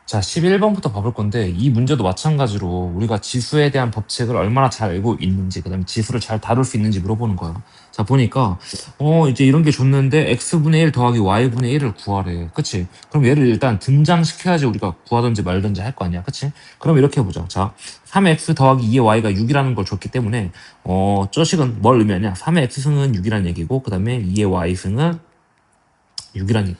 자, 11번부터 봐볼 건데, 이 문제도 마찬가지로 우리가 지수에 대한 법칙을 얼마나 잘 알고 있는지, 그 다음에 지수를 잘 다룰 수 있는지 물어보는 거야. 자, 보니까, 이제 이런 게 줬는데, x분의 1 더하기 y분의 1을 구하래. 그치? 그럼 얘를 일단 등장시켜야지 우리가 구하든지 말든지 할 거 아니야. 그치? 그럼 이렇게 해보자. 자, 3x 더하기 2의 y가 6이라는 걸 줬기 때문에, 저 식은 뭘 의미하냐? 3의 x승은 6이라는 얘기고, 그 다음에 2의 y승은 6이라는 얘기.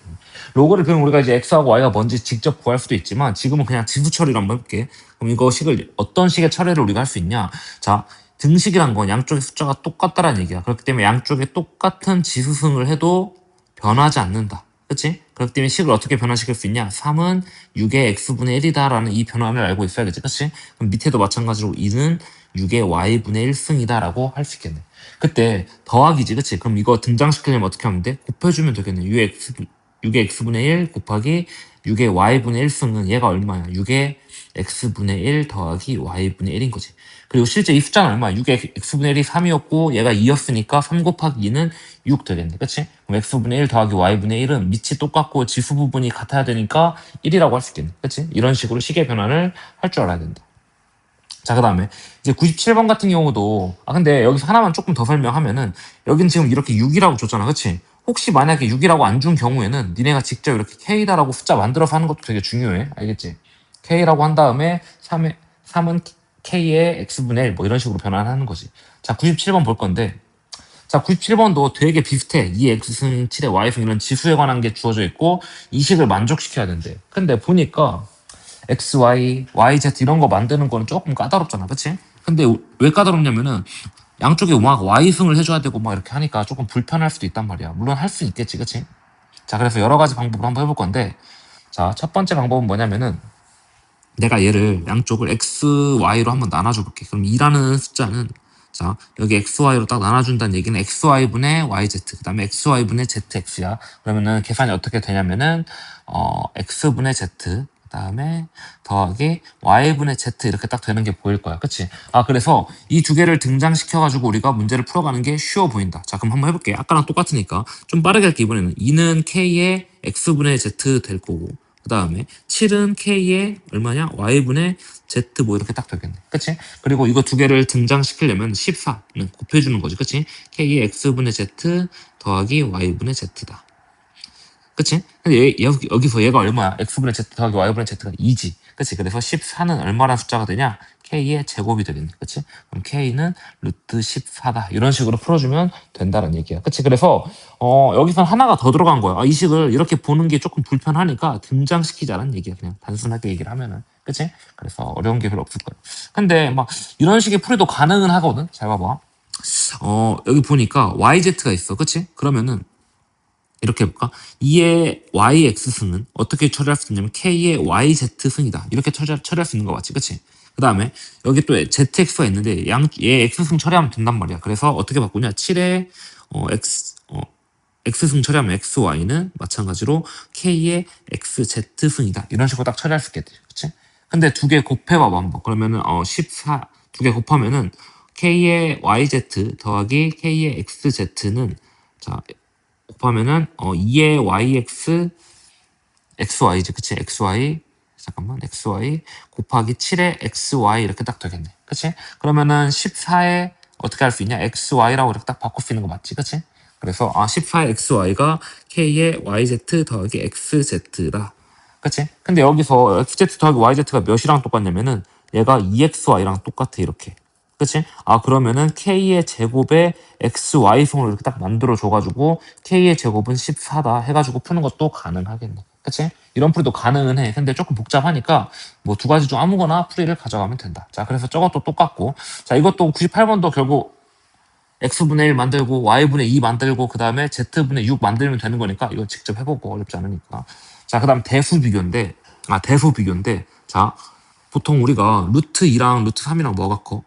로그를 배우면 우리가 이제 x하고 y가 뭔지 직접 구할 수도 있지만 지금은 그냥 지수 처리를 한번 해볼게. 그럼 이거 식을 어떤 식의 처리를 우리가 할 수 있냐? 자, 등식이란 건 양쪽의 숫자가 똑같다라는 얘기야. 그렇기 때문에 양쪽에 똑같은 지수승을 해도 변하지 않는다. 그치? 그렇기 때문에 식을 어떻게 변화시킬 수 있냐? 3은 6의 x분의 1이다 라는 이 변화를 알고 있어야겠지. 그치? 그럼 밑에도 마찬가지로 2는 6의 y분의 1승이다 라고 할 수 있겠네. 그때 더하기지. 그치? 그럼 이거 등장시키려면 어떻게 하면 돼? 곱해주면 되겠네. 6의 x분의 1 곱하기 6의 y분의 1승은 얘가 얼마야? 6의 x분의 1 더하기 y분의 1인 거지. 그리고 실제 이 숫자는 얼마야? 6의 x분의 1이 3이었고 얘가 2였으니까 3 곱하기 2는 6 되겠네. 그치? 그럼 x분의 1 더하기 y분의 1은 밑이 똑같고 지수 부분이 같아야 되니까 1이라고 할 수 있겠네. 그치? 이런 식으로 식의 변화를 할 줄 알아야 된다. 자, 그 다음에 이제 97번 같은 경우도 근데 여기서 하나만 조금 더 설명하면은 여긴 지금 이렇게 6이라고 줬잖아. 그치? 혹시 만약에 6이라고 안 준 경우에는 니네가 직접 이렇게 K다라고 숫자 만들어서 하는 것도 되게 중요해. 알겠지? K라고 한 다음에 3은 K의 X분의 1 뭐 이런 식으로 변환하는 거지. 자, 97번 볼 건데 자, 97번도 되게 비슷해. 이 X승, 7의 Y승 이런 지수에 관한 게 주어져 있고 이 식을 만족시켜야 된대. 근데 보니까 X, Y, YZ 이런 거 만드는 거는 조금 까다롭잖아. 그치? 근데 왜 까다롭냐면은 양쪽에 막 Y승을 해줘야 되고 막 이렇게 하니까 조금 불편할 수도 있단 말이야. 물론 할 수 있겠지. 그치? 자, 그래서 여러 가지 방법을 한번 해볼 건데 자, 첫 번째 방법은 뭐냐면은 내가 얘를 양쪽을 X, Y로 한번 나눠줘 볼게. 그럼 2라는 숫자는 자, 여기 XY로 딱 나눠준다는 얘기는 XY분의 YZ, 그 다음에 XY분의 ZX야. 그러면은 계산이 어떻게 되냐면은, X분의 Z, 그 다음에 더하기 Y분의 Z 이렇게 딱 되는 게 보일 거야. 그치? 그래서 이 두 개를 등장시켜가지고 우리가 문제를 풀어가는 게 쉬워 보인다. 자, 그럼 한번 해볼게. 아까랑 똑같으니까. 좀 빠르게 할게, 이번에는. 2는 K의 X분의 Z 될 거고, 그 다음에 7은 K의 얼마냐? Y분의 Z 뭐 이렇게 딱 되겠네. 그치? 그리고 이거 두 개를 등장시키려면 14는 곱해주는 거지. 그치? K의 X분의 Z 더하기 Y분의 Z다. 그치? 근데 여기서 얘가 얼마야? X분의 Z 더하기 Y분의 Z가 2지. 그치? 그래서 14는 얼마나 숫자가 되냐? K의 제곱이 되겠네. 그치? 그럼 K는 루트 14다. 이런 식으로 풀어주면 된다는 얘기야. 그치? 그래서, 여기서 하나가 더 들어간 거야. 이 식을 이렇게 보는 게 조금 불편하니까 등장시키자는 얘기야. 그냥 단순하게 얘기를 하면은. 그치? 그래서 어려운 게 별로 없을 거야. 근데 막 이런 식의 풀이도 가능은 하거든? 잘 봐봐. 여기 보니까 YZ가 있어. 그치? 그러면은 이렇게 해볼까? 2의 YX승은 어떻게 처리할 수 있냐면 K의 YZ승이다. 이렇게 처리할 수 있는 거 맞지? 그치? 그 다음에 여기 또 ZX가 있는데 얘 X승 처리하면 된단 말이야. 그래서 어떻게 바꾸냐? 7의 X승 처리하면 XY는 마찬가지로 K의 XZ승이다. 이런 식으로 딱 처리할 수 있겠지. 그치? 근데 두 개 곱해봐봐 한번. 그러면은 14 두 개 곱하면은 K의 YZ 더하기 K의 XZ는 자 곱하면은 2의 YX XY지. 그치? XY 잠깐만 XY 곱하기 7의 XY 이렇게 딱 되겠네. 그치? 그러면은 14에 어떻게 할 수 있냐? XY라고 이렇게 딱 바꿀 수 있는 거 맞지? 그치? 그래서 14의 XY가 K의 YZ 더하기 XZ라. 그치? 근데 여기서 XZ 더하기 YZ가 몇이랑 똑같냐면은 얘가 2XY랑 똑같아 이렇게. 그치? 그러면은 K의 제곱에 XY성을 이렇게 딱 만들어줘가지고 K의 제곱은 14다 해가지고 푸는 것도 가능하겠네. 그치? 이런 풀이도 가능은 해. 근데 조금 복잡하니까 뭐 두 가지 중 아무거나 풀이를 가져가면 된다. 자, 그래서 저것도 똑같고. 자, 이것도 98번도 결국 X분의 1 만들고 Y분의 2 만들고 그 다음에 Z분의 6 만들면 되는 거니까 이거 직접 해보고 어렵지 않으니까. 자, 그 다음 대수 비교인데 자, 보통 우리가 루트 2랑 루트 3이랑 뭐가 커?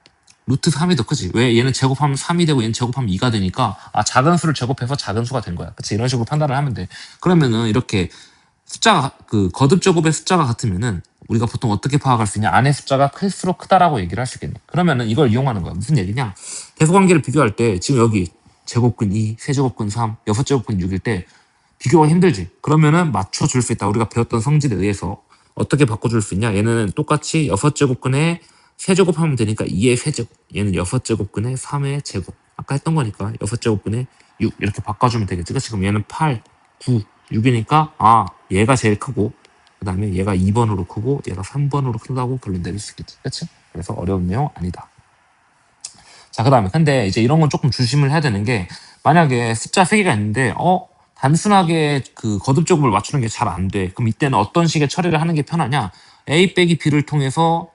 루트 3이 더 크지. 왜? 얘는 제곱하면 3이 되고 얘는 제곱하면 2가 되니까 작은 수를 제곱해서 작은 수가 된 거야. 그치? 이런 식으로 판단을 하면 돼. 그러면은 이렇게 숫자가 거듭 제곱의 숫자가 같으면은 우리가 보통 어떻게 파악할 수 있냐? 안의 숫자가 클수록 크다라고 얘기를 할 수 있겠네. 그러면은 이걸 이용하는 거야. 무슨 얘기냐? 대소관계를 비교할 때 지금 여기 제곱근 2, 세제곱근 3, 여섯 제곱근 6일 때 비교가 힘들지. 그러면은 맞춰줄 수 있다. 우리가 배웠던 성질에 의해서 어떻게 바꿔줄 수 있냐? 얘는 똑같이 6제곱근에 세제곱하면 되니까 2의 세제곱. 얘는 6제곱근에 3의 제곱. 아까 했던 거니까 6제곱근에 6 이렇게 바꿔주면 되겠지. 그치? 그럼 얘는 8, 9, 6이니까 얘가 제일 크고 그 다음에 얘가 2번으로 크고 얘가 3번으로 크다고 결론 내릴 수 있겠지. 그치? 그래서 어려운 내용 아니다. 자, 그 다음에 근데 이제 이런 건 조금 조심을 해야 되는 게 만약에 숫자 3개가 있는데 단순하게 그 거듭제곱을 맞추는 게 잘 안 돼. 그럼 이때는 어떤 식의 처리를 하는 게 편하냐? A 빼기 B를 통해서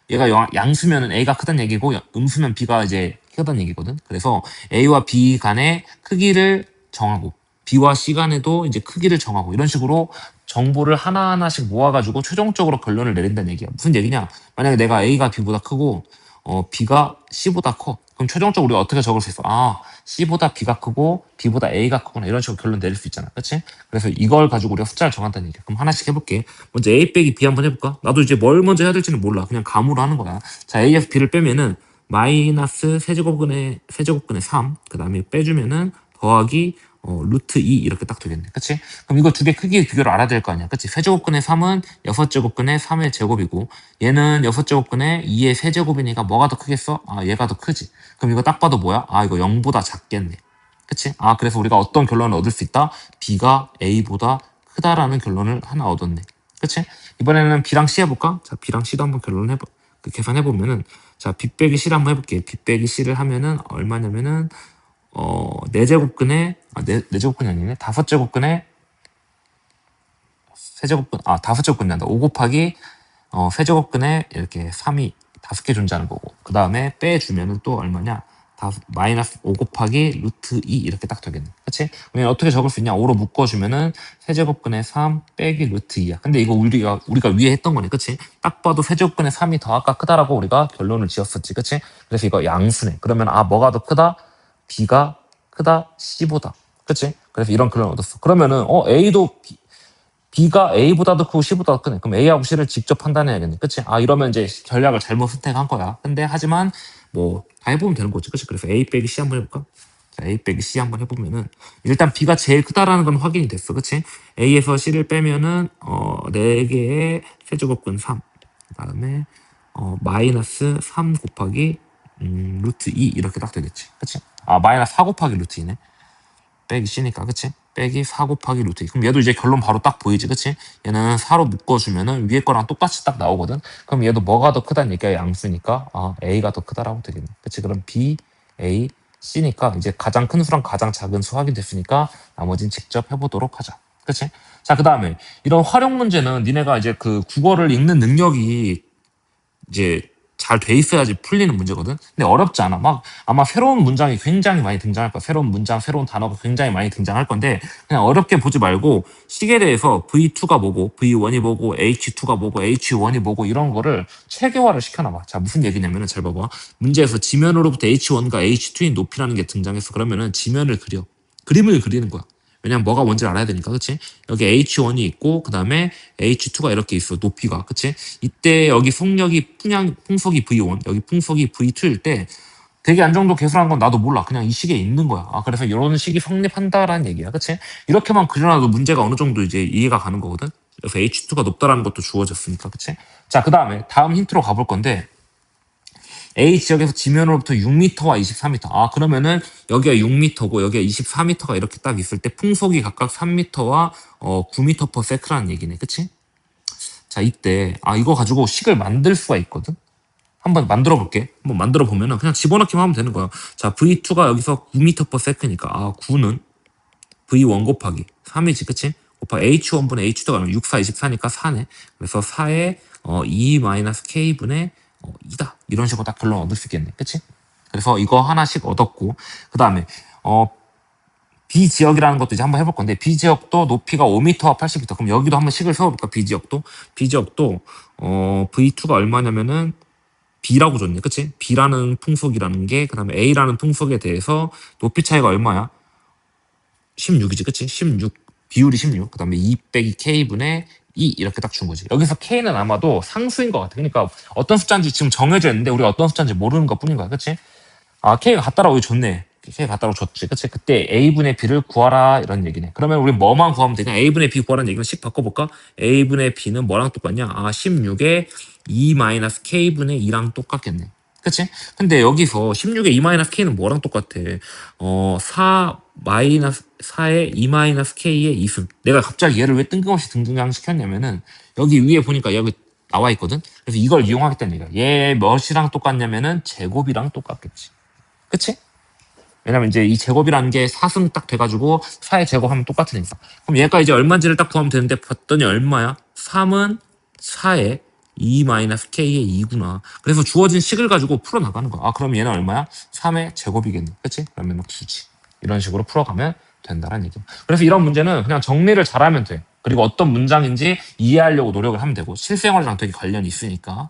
얘가 양수면은 A가 크다는 얘기고 음수면 B가 이제 크다는 얘기거든. 그래서 A와 B 간의 크기를 정하고 B와 C 간에도 이제 크기를 정하고 이런 식으로 정보를 하나하나씩 모아가지고 최종적으로 결론을 내린다는 얘기야. 무슨 얘기냐? 만약에 내가 A가 B보다 크고 B가 C보다 커. 그럼 최종적으로 우리가 어떻게 적을 수 있어? C보다 B가 크고 B보다 A가 크구나. 이런 식으로 결론 내릴 수 있잖아. 그치? 그래서 이걸 가지고 우리가 숫자를 정한다는 얘기야. 그럼 하나씩 해볼게. 먼저 A 빼기 B 한번 해볼까? 나도 이제 뭘 먼저 해야 될지는 몰라. 그냥 감으로 하는 거야. 자, A에서 B를 빼면은 마이너스 세제곱근의 3. 그 다음에 빼주면은 더하기 루트 2 이렇게 딱 되겠네. 그치? 그럼 이거 두 개 크기 비교를 알아야 될 거 아니야. 그치? 세제곱근의 3은 6제곱근의 3의 제곱이고 얘는 6제곱근의 2의 세제곱이니까 뭐가 더 크겠어? 얘가 더 크지. 그럼 이거 딱 봐도 뭐야? 이거 0보다 작겠네. 그치? 그래서 우리가 어떤 결론을 얻을 수 있다? B가 A보다 크다라는 결론을 하나 얻었네. 그치? 이번에는 B랑 C 해볼까? 자, B랑 C도 한번 계산해보면은 자, B 빼기 C를 한번 해볼게. B 빼기 C를 하면은 얼마냐면은 4제곱근에 4제곱근이 아니네. 5제곱근에 세제곱근 5제곱근이 난다. 5 곱하기 세제곱근에 이렇게 3이 5개 존재하는 거고 그 다음에 빼주면은 또 얼마냐? 마이너스 5 곱하기 루트 2 이렇게 딱 되겠네. 그치? 그러면 어떻게 적을 수 있냐? 5로 묶어주면은 세제곱근에 3 빼기 루트 2야. 근데 이거 우리가 위에 했던 거네. 그치? 딱 봐도 세제곱근에 3이 더 아까 크다라고 우리가 결론을 지었었지. 그치? 그래서 이거 양수네. 그러면 뭐가 더 크다? B가 크다 C보다. 그치? 그래서 이런 결론을 얻었어. 그러면은 A도 B가 A보다도 크고 C보다도 크네. 그럼 A하고 C를 직접 판단해야겠네. 그치? 이러면 이제 전략을 잘못 선택한 거야. 근데 하지만 다 해보면 되는 거지. 그치? 그래서 A 빼기 C 한번 해볼까? 자, A 빼기 C 한번 해보면은 일단 B가 제일 크다라는 건 확인이 됐어. 그치? A에서 C를 빼면은 4개의 세제곱근 3. 그 다음에 마이너스 3 곱하기 루트 2 이렇게 딱 되겠지. 그치? 마이너스 4 곱하기 루트 2네. 빼기 C니까 그치? 빼기 4 곱하기 루트 2. 그럼 얘도 이제 결론 바로 딱 보이지. 그치? 얘는 4로 묶어주면은 위에 거랑 똑같이 딱 나오거든. 그럼 얘도 뭐가 더 크다는 얘기야? 양수니까 A가 더 크다라고 되겠네. 그치? 그럼 B, A, C니까 이제 가장 큰 수랑 가장 작은 수 확인됐으니까 나머지는 직접 해보도록 하자. 그치? 자, 그 다음에 이런 활용 문제는 니네가 이제 그 국어를 읽는 능력이 이제 잘 돼 있어야지 풀리는 문제거든. 근데 어렵지 않아. 아마 새로운 문장이 굉장히 많이 등장할 거야. 새로운 문장, 새로운 단어가 굉장히 많이 등장할 건데 그냥 어렵게 보지 말고 식에 대해서 V2가 뭐고 V1이 뭐고 H2가 뭐고 H1이 뭐고 이런 거를 체계화를 시켜놔봐. 자, 무슨 얘기냐면은 잘 봐봐. 문제에서 지면으로부터 H1과 H2인 높이라는 게 등장했어. 그러면은 지면을 그림을 그리는 거야. 왜냐면 뭐가 뭔지 알아야 되니까. 그치? 여기 H1이 있고 그 다음에 H2가 이렇게 있어. 높이가. 그치? 이때 여기 풍속이 V1 여기 풍속이 V2일 때 되게 안정도 계산한 건 나도 몰라. 그냥 이 식에 있는 거야. 그래서 이런 식이 성립한다라는 얘기야. 그치? 이렇게만 그려놔도 문제가 어느 정도 이제 이해가 가는 거거든. 그래서 H2가 높다라는 것도 주어졌으니까. 그치? 자, 그 다음에 다음 힌트로 가볼 건데 A 지역에서 지면으로부터 6m와 24m. 그러면은 여기가 6m고 여기가 24m가 이렇게 딱 있을 때 풍속이 각각 3m와 9m per sec라는 얘기네. 그치? 자, 이때 이거 가지고 식을 만들 수가 있거든. 한번 만들어 볼게. 한번 만들어 보면은 그냥 집어넣기만 하면 되는 거야. 자, V2가 여기서 9m per sec니까 9는 V1 곱하기 3이지. 그치? 곱하기 H1분의 H2가 6, 4, 24니까 4네. 그래서 4에 2-K분의 2다. 이런 식으로 딱 결론 얻을 수 있겠네. 그치? 그래서 이거 하나씩 얻었고 그 다음에 B 지역이라는 것도 이제 한번 해볼 건데 B 지역도 높이가 5m와 80m. 그럼 여기도 한번 식을 세워볼까? B 지역도 V2가 얼마냐면은 B라고 줬네. 그치? B라는 풍속이라는 게 그 다음에 A라는 풍속에 대해서 높이 차이가 얼마야? 16이지. 그치? 16 비율이 16. 그 다음에 2 빼기 K분의 2 이렇게 딱 준 거지. 여기서 K는 아마도 상수인 것 같아. 그러니까 어떤 숫자인지 지금 정해져 있는데 우리가 어떤 숫자인지 모르는 것 뿐인 거야. 그치? K가 같다라고 좋네. 이렇게 갖다가 줬지. 그치? 그때 a분의 b를 구하라 이런 얘기네. 그러면 우리 뭐만 구하면 되냐? a분의 b 구하라는 얘기는 식 바꿔볼까? a분의 b는 뭐랑 똑같냐? 16에 2-k분의 2랑 똑같겠네. 그치? 근데 여기서 16에 2-k는 뭐랑 똑같아? 4에 2-k의 2승. 내가 갑자기 얘를 왜 뜬금없이 등장시켰냐면은 여기 위에 보니까 여기 나와 있거든? 그래서 이걸 이용하겠다는 얘기야. 얘 몇이랑 똑같냐면은 제곱이랑 똑같겠지. 그치? 왜냐면 이제 이 제곱이라는 게 4승 딱 돼가지고 4의 제곱하면 똑같으니까. 그럼 얘가 이제 얼마인지를 딱 구하면 되는데 봤더니 얼마야? 3은 4에 2-k의 2구나. 그래서 주어진 식을 가지고 풀어나가는 거야. 아, 그럼 얘는 얼마야? 3의 제곱이겠네. 그치? 그러면 굳이 이런 식으로 풀어가면 된다는 얘기야. 그래서 이런 문제는 그냥 정리를 잘하면 돼. 그리고 어떤 문장인지 이해하려고 노력을 하면 되고 실생활이랑 되게 관련이 있으니까